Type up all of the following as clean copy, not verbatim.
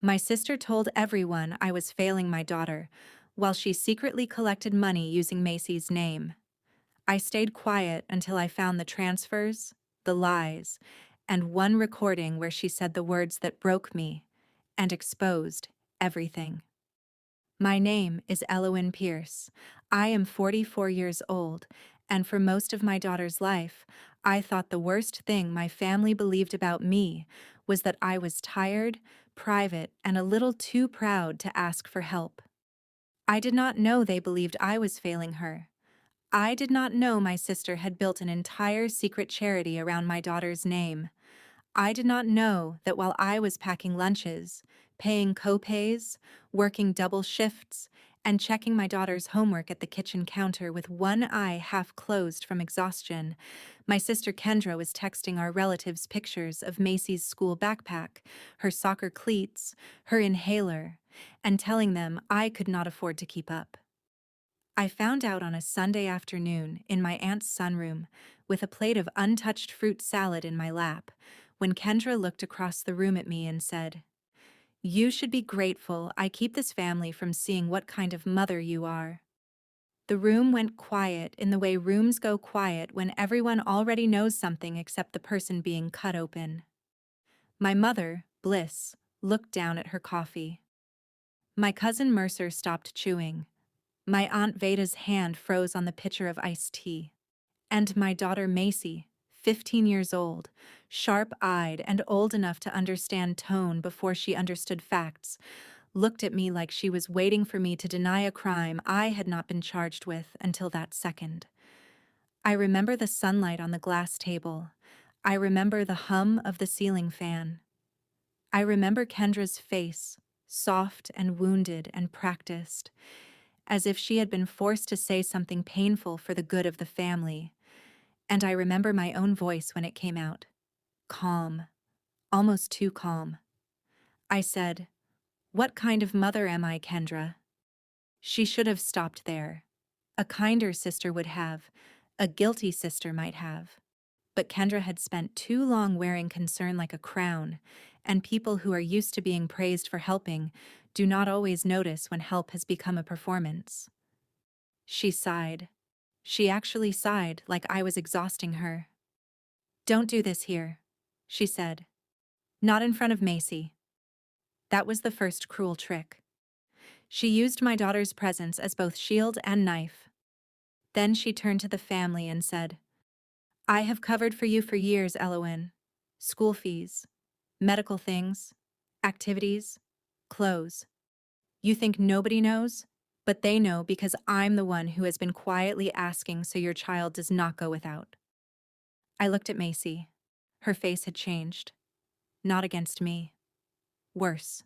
My sister told everyone I was failing my daughter, while she secretly collected money using Macy's name. I stayed quiet until I found the transfers, the lies, and one recording where she said the words that broke me and exposed everything. My name is Elowen Pierce. I am 44 years old, and for most of my daughter's life, I thought the worst thing my family believed about me was that I was tired, private, and a little too proud to ask for help. I did not know they believed I was failing her. I did not know my sister had built an entire secret charity around my daughter's name. I did not know that while I was packing lunches, paying co-pays, working double shifts, and checking my daughter's homework at the kitchen counter with one eye half closed from exhaustion, my sister Kendra was texting our relatives pictures of Macy's school backpack, her soccer cleats, her inhaler, and telling them I could not afford to keep up. I found out on a Sunday afternoon in my aunt's sunroom with a plate of untouched fruit salad in my lap when Kendra looked across the room at me and said, "You should be grateful I keep this family from seeing what kind of mother you are." The room went quiet in the way rooms go quiet when everyone already knows something except the person being cut open. My mother, Bliss, looked down at her coffee. My cousin Mercer stopped chewing. My Aunt Veda's hand froze on the pitcher of iced tea. And my daughter Macy, 15 years old, sharp-eyed and old enough to understand tone before she understood facts, looked at me like she was waiting for me to deny a crime I had not been charged with until that second. I remember the sunlight on the glass table. I remember the hum of the ceiling fan. I remember Kendra's face, soft and wounded and practiced, as if she had been forced to say something painful for the good of the family. And I remember my own voice when it came out. Calm. Almost too calm. I said, "What kind of mother am I, Kendra?" She should have stopped there. A kinder sister would have. A guilty sister might have. But Kendra had spent too long wearing concern like a crown, and people who are used to being praised for helping do not always notice when help has become a performance. She sighed. She actually sighed like I was exhausting her. "Don't do this here," she said. "Not in front of Macy." That was the first cruel trick. She used my daughter's presence as both shield and knife. Then she turned to the family and said, "I have covered for you for years, Elowen. School fees, medical things, activities, clothes. You think nobody knows? But they know because I'm the one who has been quietly asking so your child does not go without." I looked at Macy. Her face had changed. Not against me. Worse.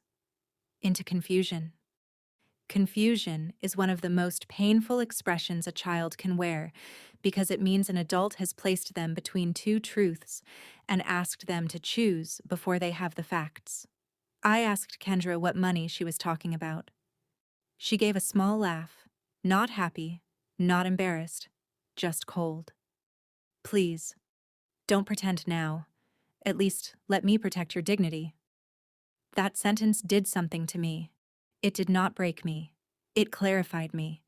Into confusion. Confusion is one of the most painful expressions a child can wear because it means an adult has placed them between two truths and asked them to choose before they have the facts. I asked Kendra what money she was talking about. She gave a small laugh, not happy, not embarrassed, just cold. "Please, don't pretend now. At least, let me protect your dignity." That sentence did something to me. It did not break me. It clarified me.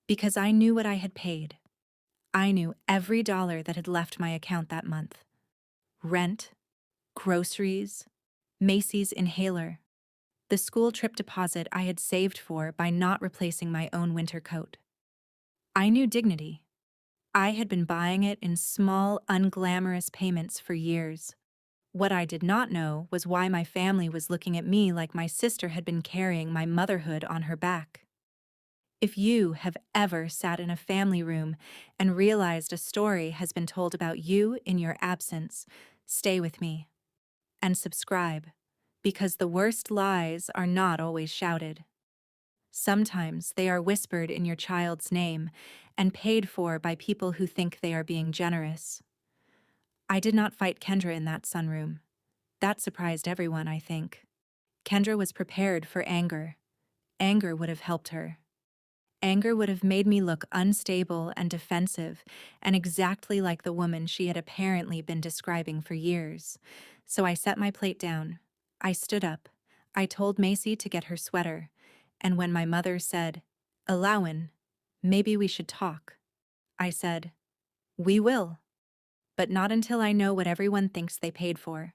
Because I knew what I had paid. I knew every dollar that had left my account that month. Rent, groceries, Macy's inhaler, the school trip deposit I had saved for by not replacing my own winter coat. I knew dignity. I had been buying it in small, unglamorous payments for years. What I did not know was why my family was looking at me like my sister had been carrying my motherhood on her back. If you have ever sat in a family room and realized a story has been told about you in your absence, stay with me. And subscribe, because the worst lies are not always shouted. Sometimes they are whispered in your child's name and paid for by people who think they are being generous. I did not fight Kendra in that sunroom. That surprised everyone, I think. Kendra was prepared for anger. Anger would have helped her. Anger would have made me look unstable and defensive, and exactly like the woman she had apparently been describing for years. So I set my plate down. I stood up. I told Macy to get her sweater, and when my mother said, "Elowen, maybe we should talk," I said, "We will, but not until I know what everyone thinks they paid for."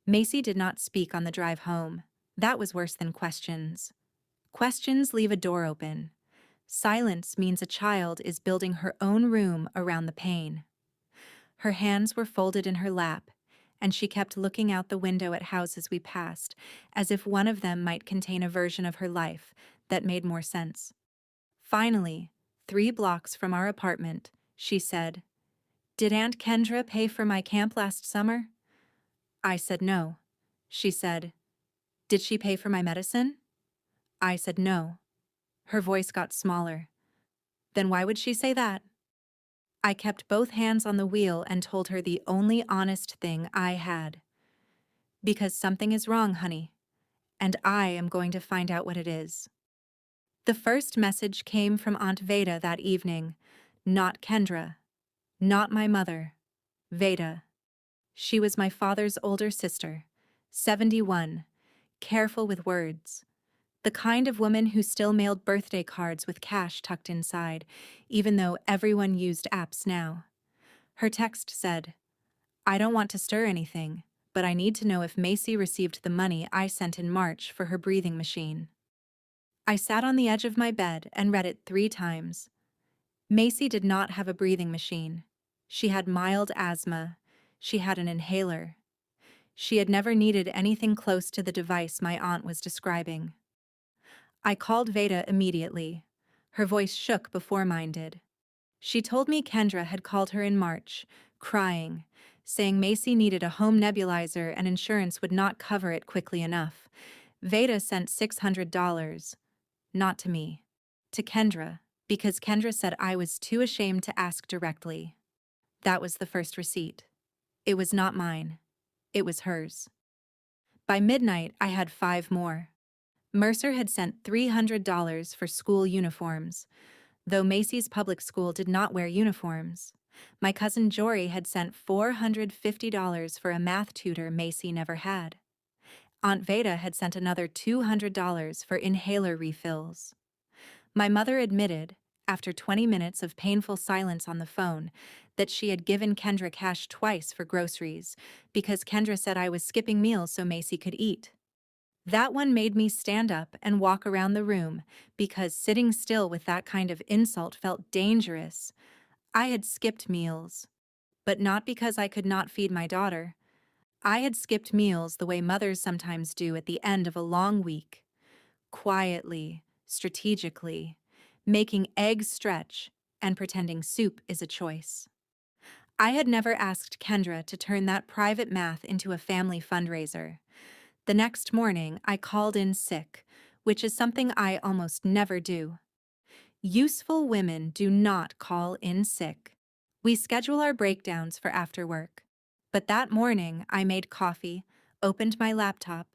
Macy did not speak on the drive home. That was worse than questions. Questions leave a door open. Silence means a child is building her own room around the pain. Her hands were folded in her lap, and she kept looking out the window at houses we passed, as if one of them might contain a version of her life that made more sense. Finally, 3 blocks from our apartment, she said, "Did Aunt Kendra pay for my camp last summer?" I said no. She said, "Did she pay for my medicine?" I said no. Her voice got smaller. Then why would she say that? I kept both hands on the wheel and told her the only honest thing I had. "Because something is wrong, honey, and I am going to find out what it is." The first message came from Aunt Veda that evening, not Kendra, not my mother, Veda. She was my father's older sister, 71, careful with words, the kind of woman who still mailed birthday cards with cash tucked inside, even though everyone used apps now. Her text said, "I don't want to stir anything, but I need to know if Macy received the money I sent in March for her breathing machine." I sat on the edge of my bed and read it 3 times. Macy did not have a breathing machine. She had mild asthma. She had an inhaler. She had never needed anything close to the device my aunt was describing. I called Veda immediately. Her voice shook before mine did. She told me Kendra had called her in March, crying, saying Macy needed a home nebulizer and insurance would not cover it quickly enough. Veda sent $600, not to me, to Kendra, because Kendra said I was too ashamed to ask directly. That was the first receipt. It was not mine. It was hers. By midnight, I had 5 more. Mercer had sent $300 for school uniforms, though Macy's public school did not wear uniforms. My cousin Jory had sent $450 for a math tutor Macy never had. Aunt Veda had sent another $200 for inhaler refills. My mother admitted, after 20 minutes of painful silence on the phone, that she had given Kendra cash twice for groceries because Kendra said I was skipping meals so Macy could eat. That one made me stand up and walk around the room because sitting still with that kind of insult felt dangerous. I had skipped meals, but not because I could not feed my daughter. I had skipped meals the way mothers sometimes do at the end of a long week. Quietly, strategically, making eggs stretch and pretending soup is a choice. I had never asked Kendra to turn that private math into a family fundraiser. The next morning, I called in sick, which is something I almost never do. Useful women do not call in sick. We schedule our breakdowns for after work. But that morning, I made coffee, opened my laptop,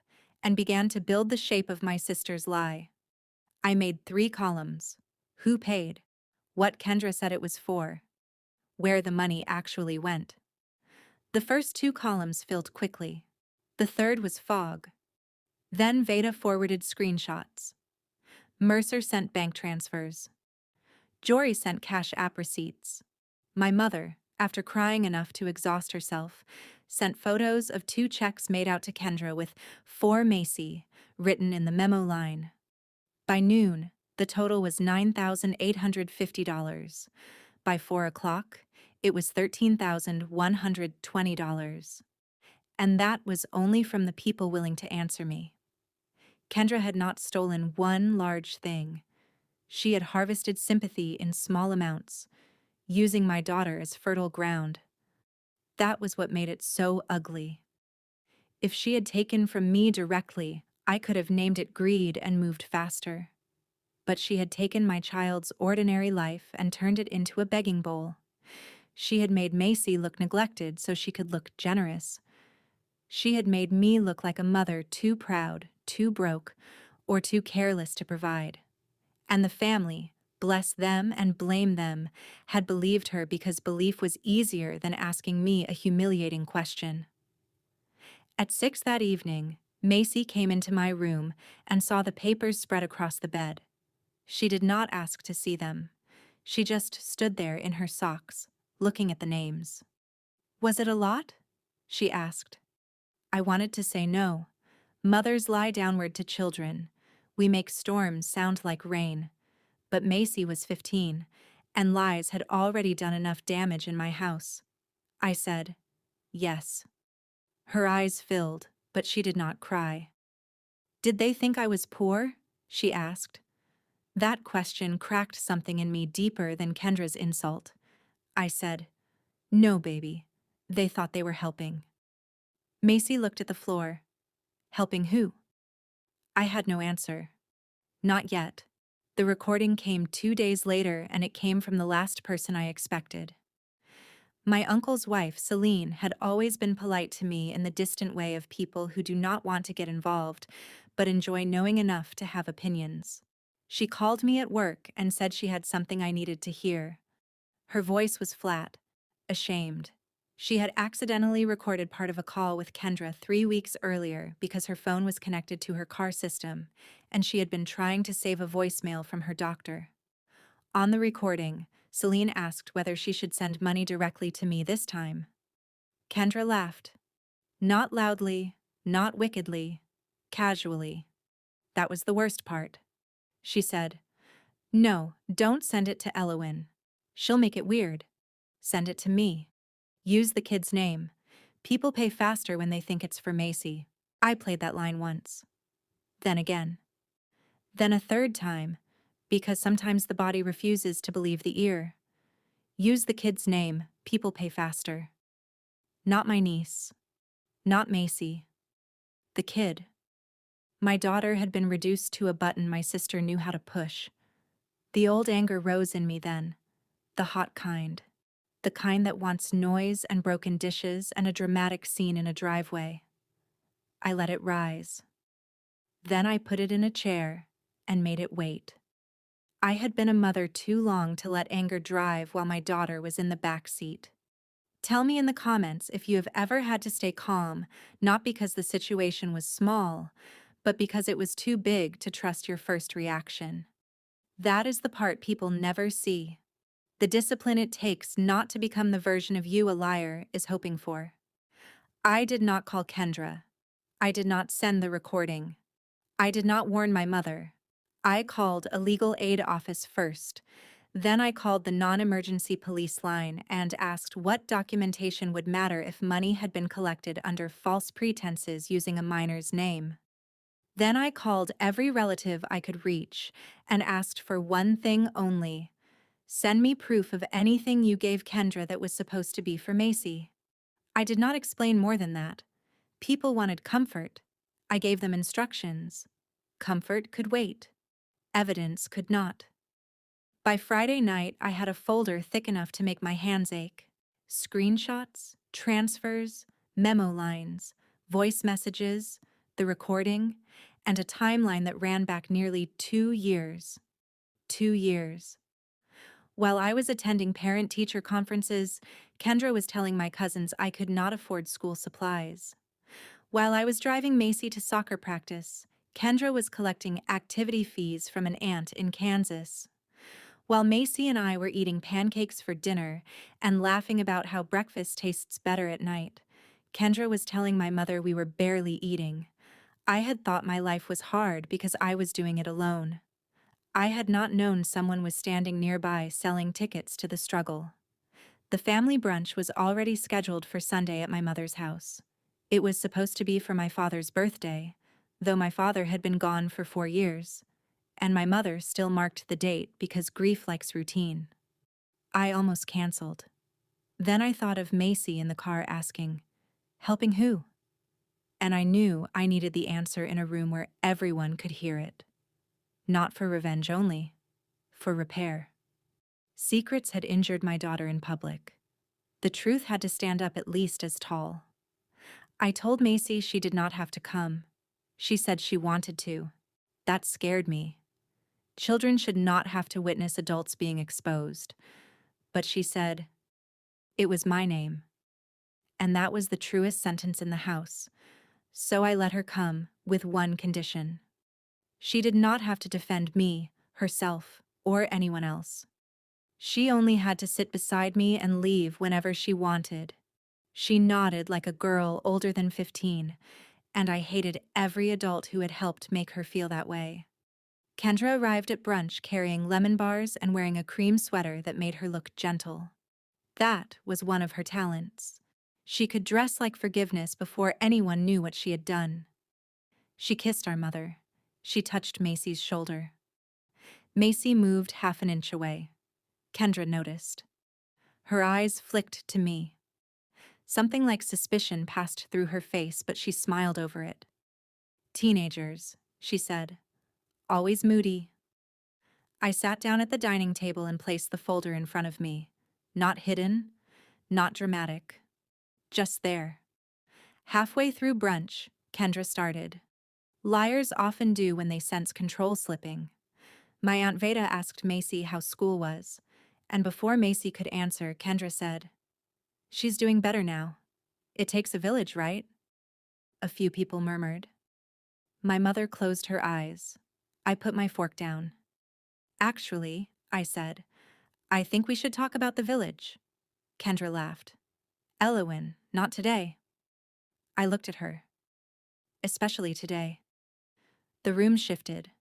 and began to build the shape of my sister's lie. I made 3 columns: who paid, what Kendra said it was for, where the money actually went. The first 2 columns filled quickly. The third was fog. Then Veda forwarded screenshots. Mercer sent bank transfers. Jory sent Cash App receipts. My mother, after crying enough to exhaust herself, sent photos of 2 checks made out to Kendra with "For Macy" written in the memo line. By noon, the total was $9,850. By 4 o'clock, it was $13,120. And that was only from the people willing to answer me. Kendra had not stolen one large thing. She had harvested sympathy in small amounts, using my daughter as fertile ground. That was what made it so ugly. If she had taken from me directly, I could have named it greed and moved faster. But she had taken my child's ordinary life and turned it into a begging bowl. She had made Macy look neglected so she could look generous. She had made me look like a mother too proud, too broke, or too careless to provide. And the family, bless them and blame them, had believed her because belief was easier than asking me a humiliating question. At 6 that evening, Macy came into my room and saw the papers spread across the bed. She did not ask to see them. She just stood there in her socks, looking at the names. "Was it a lot?" she asked. I wanted to say no. Mothers lie downward to children. We make storms sound like rain. But Macy was 15, and lies had already done enough damage in my house. I said, "Yes." Her eyes filled, but she did not cry. "Did they think I was poor?" she asked. That question cracked something in me deeper than Kendra's insult. I said, "No, baby. They thought they were helping." Macy looked at the floor. Helping who? I had no answer. Not yet. The recording came 2 days later, and it came from the last person I expected. My uncle's wife, Celine, had always been polite to me in the distant way of people who do not want to get involved, but enjoy knowing enough to have opinions. She called me at work and said she had something I needed to hear. Her voice was flat, ashamed. She had accidentally recorded part of a call with Kendra 3 weeks earlier because her phone was connected to her car system, and she had been trying to save a voicemail from her doctor. On the recording, Celine asked whether she should send money directly to me this time. Kendra laughed. Not loudly, not wickedly, casually. That was the worst part. She said, "No, don't send it to Elowen. She'll make it weird. Send it to me. Use the kid's name. People pay faster when they think it's for Macy." I played that line once. Then again. Then a third time, because sometimes the body refuses to believe the ear. Use the kid's name. People pay faster. Not my niece. Not Macy. The kid. My daughter had been reduced to a button my sister knew how to push. The old anger rose in me then. The hot kind. The kind that wants noise and broken dishes and a dramatic scene in a driveway. I let it rise. Then I put it in a chair and made it wait. I had been a mother too long to let anger drive while my daughter was in the back seat. Tell me in the comments if you have ever had to stay calm, not because the situation was small, but because it was too big to trust your first reaction. That is the part people never see. The discipline it takes not to become the version of you a liar is hoping for. I did not call Kendra. I did not send the recording. I did not warn my mother. I called a legal aid office first. Then I called the non-emergency police line and asked what documentation would matter if money had been collected under false pretenses using a minor's name. Then I called every relative I could reach and asked for one thing only. Send me proof of anything you gave Kendra that was supposed to be for Macy. I did not explain more than that. People wanted comfort. I gave them instructions. Comfort could wait. Evidence could not. By Friday night, I had a folder thick enough to make my hands ache. Screenshots, transfers, memo lines, voice messages, the recording, and a timeline that ran back nearly 2 years. 2 years. While I was attending parent-teacher conferences, Kendra was telling my cousins I could not afford school supplies. While I was driving Macy to soccer practice, Kendra was collecting activity fees from an aunt in Kansas. While Macy and I were eating pancakes for dinner and laughing about how breakfast tastes better at night, Kendra was telling my mother we were barely eating. I had thought my life was hard because I was doing it alone. I had not known someone was standing nearby selling tickets to the struggle. The family brunch was already scheduled for Sunday at my mother's house. It was supposed to be for my father's birthday, though my father had been gone for 4 years, and my mother still marked the date because grief likes routine. I almost canceled. Then I thought of Macy in the car asking, "Helping who?" And I knew I needed the answer in a room where everyone could hear it. Not for revenge only, for repair. Secrets had injured my daughter in public. The truth had to stand up at least as tall. I told Macy she did not have to come. She said she wanted to. That scared me. Children should not have to witness adults being exposed. But she said, "It was my name." And that was the truest sentence in the house. So I let her come, with one condition. She did not have to defend me, herself, or anyone else. She only had to sit beside me and leave whenever she wanted. She nodded like a girl older than 15, and I hated every adult who had helped make her feel that way. Kendra arrived at brunch carrying lemon bars and wearing a cream sweater that made her look gentle. That was one of her talents. She could dress like forgiveness before anyone knew what she had done. She kissed our mother. She touched Macy's shoulder. Macy moved half an inch away. Kendra noticed. Her eyes flicked to me. Something like suspicion passed through her face, but she smiled over it. "Teenagers," she said. "Always moody." I sat down at the dining table and placed the folder in front of me. Not hidden, not dramatic. Just there. Halfway through brunch, Kendra started. Liars often do when they sense control slipping. My Aunt Veda asked Macy how school was, and before Macy could answer, Kendra said, "She's doing better now. It takes a village, right?" A few people murmured. My mother closed her eyes. I put my fork down. "Actually," I said, "I think we should talk about the village." Kendra laughed. "Elowen, not today." I looked at her. "Especially today." The room shifted.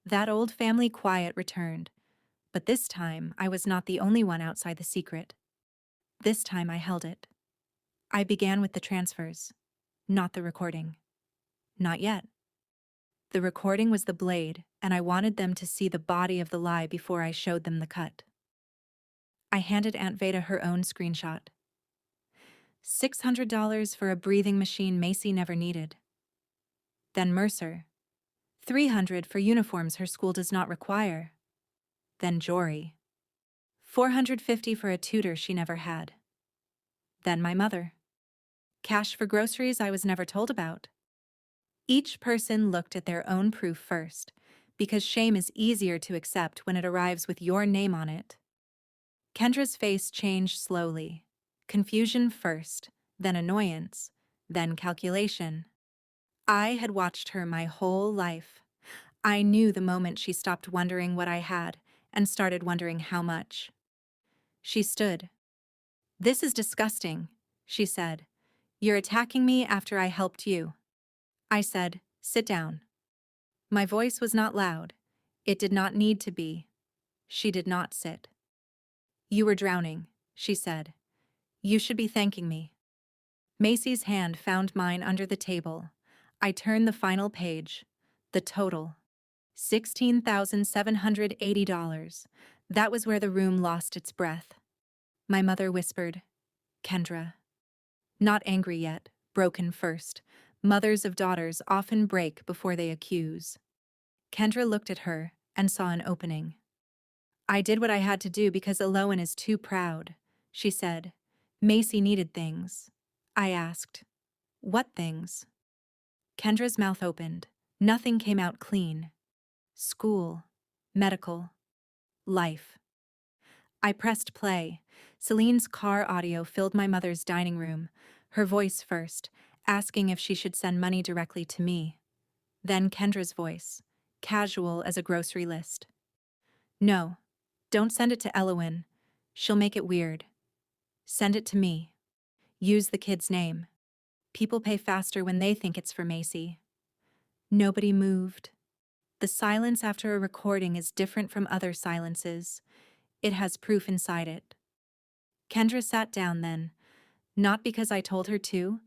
That old family quiet returned, but this time I was not the only one outside the secret. This time I held it. I began with the transfers, not the recording. Not yet. The recording was the blade, and I wanted them to see the body of the lie before I showed them the cut. I handed Aunt Veda her own screenshot. $600 for a breathing machine Macy never needed. Then Mercer. $300 for uniforms her school does not require. Then Jory. $450 for a tutor she never had. Then my mother. Cash for groceries I was never told about. Each person looked at their own proof first, because shame is easier to accept when it arrives with your name on it. Kendra's face changed slowly. Confusion first, then annoyance, then calculation. I had watched her my whole life. I knew the moment she stopped wondering what I had and started wondering how much. She stood. "This is disgusting," she said. "You're attacking me after I helped you." I said, "Sit down." My voice was not loud. It did not need to be. She did not sit. "You were drowning," she said. "You should be thanking me." Macy's hand found mine under the table. I turned the final page. The total. $16,780. That was where the room lost its breath. My mother whispered, "Kendra." Not angry yet, broken first. Mothers of daughters often break before they accuse. Kendra looked at her and saw an opening. "I did what I had to do because Elowen is too proud," she said. "Macy needed things." I asked, "What things?" Kendra's mouth opened. Nothing came out clean. School, medical, life. I pressed play. Celine's car audio filled my mother's dining room, her voice first, asking if she should send money directly to me. Then Kendra's voice, casual as a grocery list. "No, don't send it to Elowen. She'll make it weird. Send it to me. Use the kid's name. People pay faster when they think it's for Macy." Nobody moved. The silence after a recording is different from other silences. It has proof inside it. Kendra sat down then, not because I told her to,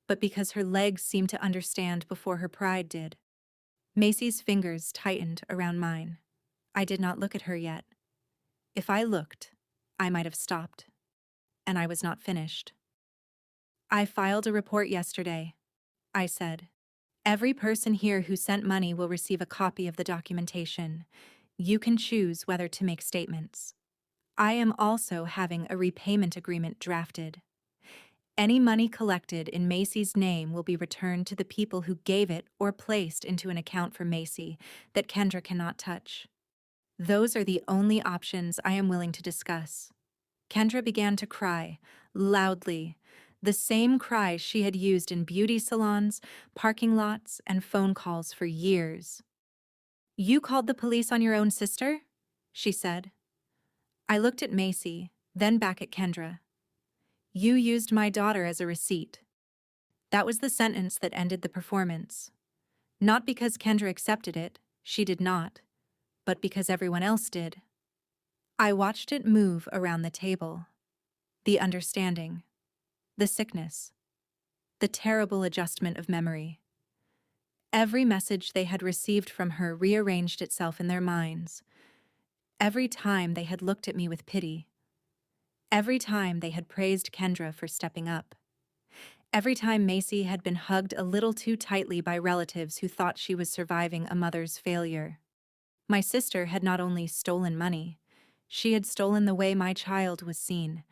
but because her legs seemed to understand before her pride did. Macy's fingers tightened around mine. I did not look at her yet. If I looked, I might have stopped. And I was not finished. "I filed a report yesterday," I said. "Every person here who sent money will receive a copy of the documentation. You can choose whether to make statements. I am also having a repayment agreement drafted. Any money collected in Macy's name will be returned to the people who gave it or placed into an account for Macy that Kendra cannot touch. Those are the only options I am willing to discuss." Kendra began to cry, loudly. The same cry she had used in beauty salons, parking lots, and phone calls for years. "You called the police on your own sister?" she said. I looked at Macy, then back at Kendra. "You used my daughter as a receipt." That was the sentence that ended the performance. Not because Kendra accepted it, she did not, but because everyone else did. I watched it move around the table. The understanding, the sickness, the terrible adjustment of memory. Every message they had received from her rearranged itself in their minds. Every time they had looked at me with pity. Every time they had praised Kendra for stepping up. Every time Macy had been hugged a little too tightly by relatives who thought she was surviving a mother's failure. My sister had not only stolen money, she had stolen the way my child was seen.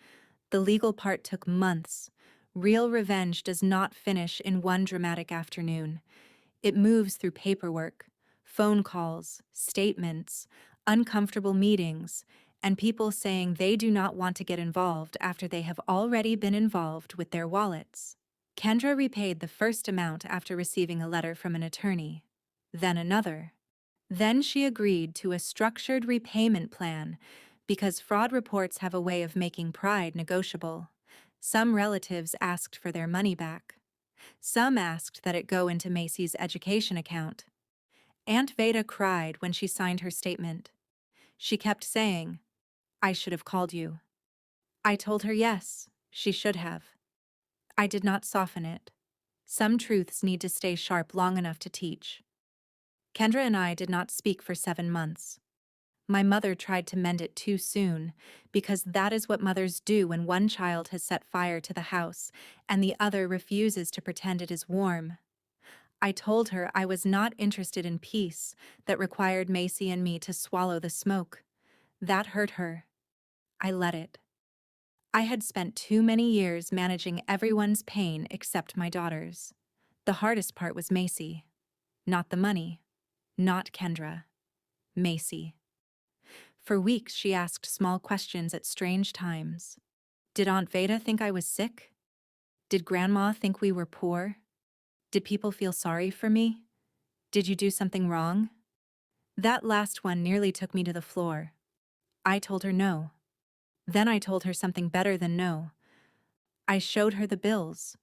The legal part took months. Real revenge does not finish in one dramatic afternoon. It moves through paperwork, phone calls, statements, uncomfortable meetings, and people saying they do not want to get involved after they have already been involved with their wallets. Kendra repaid the first amount after receiving a letter from an attorney, then another. Then she agreed to a structured repayment plan because fraud reports have a way of making pride negotiable. Some relatives asked for their money back. Some asked that it go into Macy's education account. Aunt Veda cried when she signed her statement. She kept saying, "I should have called you." I told her yes, she should have. I did not soften it. Some truths need to stay sharp long enough to teach. Kendra and I did not speak for 7 months. My mother tried to mend it too soon, because that is what mothers do when one child has set fire to the house and the other refuses to pretend it is warm. I told her I was not interested in peace that required Macy and me to swallow the smoke. That hurt her. I let it. I had spent too many years managing everyone's pain except my daughter's. The hardest part was Macy. Not the money. Not Kendra. Macy. For weeks she asked small questions at strange times. Did Aunt Veda think I was sick? Did Grandma think we were poor? Did people feel sorry for me? Did you do something wrong? That last one nearly took me to the floor. I told her no. Then I told her something better than no. I showed her the bills.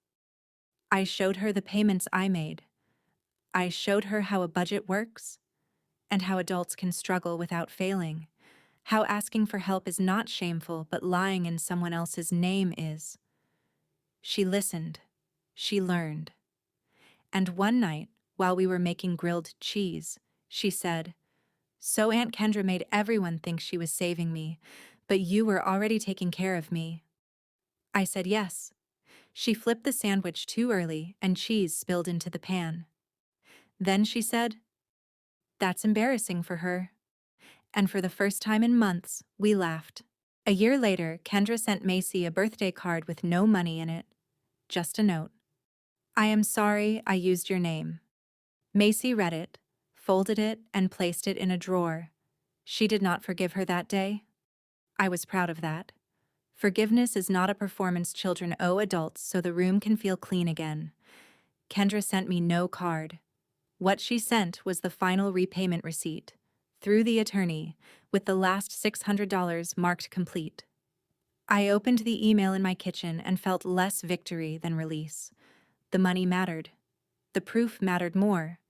I showed her the payments I made. I showed her how a budget works and how adults can struggle without failing, how asking for help is not shameful but lying in someone else's name is. She listened. She learned. And one night, while we were making grilled cheese, she said, "So Aunt Kendra made everyone think she was saving me, but you were already taking care of me." I said yes. She flipped the sandwich too early and cheese spilled into the pan. Then she said, "That's embarrassing for her." And for the first time in months, we laughed. A year later, Kendra sent Macy a birthday card with no money in it. Just a note. "I am sorry I used your name." Macy read it, folded it, and placed it in a drawer. She did not forgive her that day. I was proud of that. Forgiveness is not a performance children owe adults so the room can feel clean again. Kendra sent me no card. What she sent was the final repayment receipt, through the attorney, with the last $600 marked complete. I opened the email in my kitchen and felt less victory than release. The money mattered. The proof mattered more.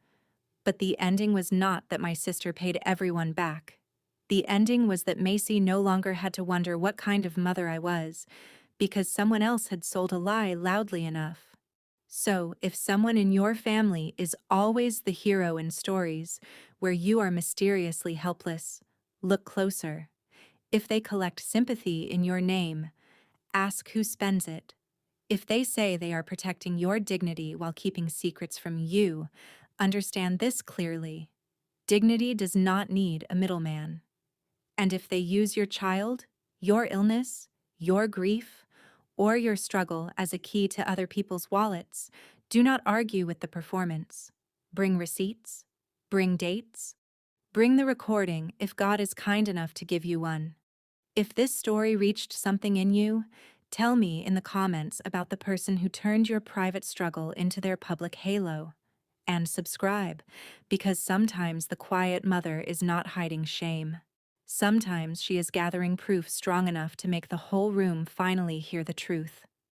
But the ending was not that my sister paid everyone back. The ending was that Macy no longer had to wonder what kind of mother I was, because someone else had sold a lie loudly enough. So, if someone in your family is always the hero in stories where you are mysteriously helpless, look closer. If they collect sympathy in your name, ask who spends it. If they say they are protecting your dignity while keeping secrets from you, understand this clearly. Dignity does not need a middleman. And if they use your child, your illness, your grief, or your struggle as a key to other people's wallets, do not argue with the performance. Bring receipts. Bring dates. Bring the recording if God is kind enough to give you one. If this story reached something in you, Tell me in the comments about the person who turned your private struggle into their public halo. And subscribe, because sometimes the quiet mother is not hiding shame. Sometimes she is gathering proof strong enough to make the whole room finally hear the truth.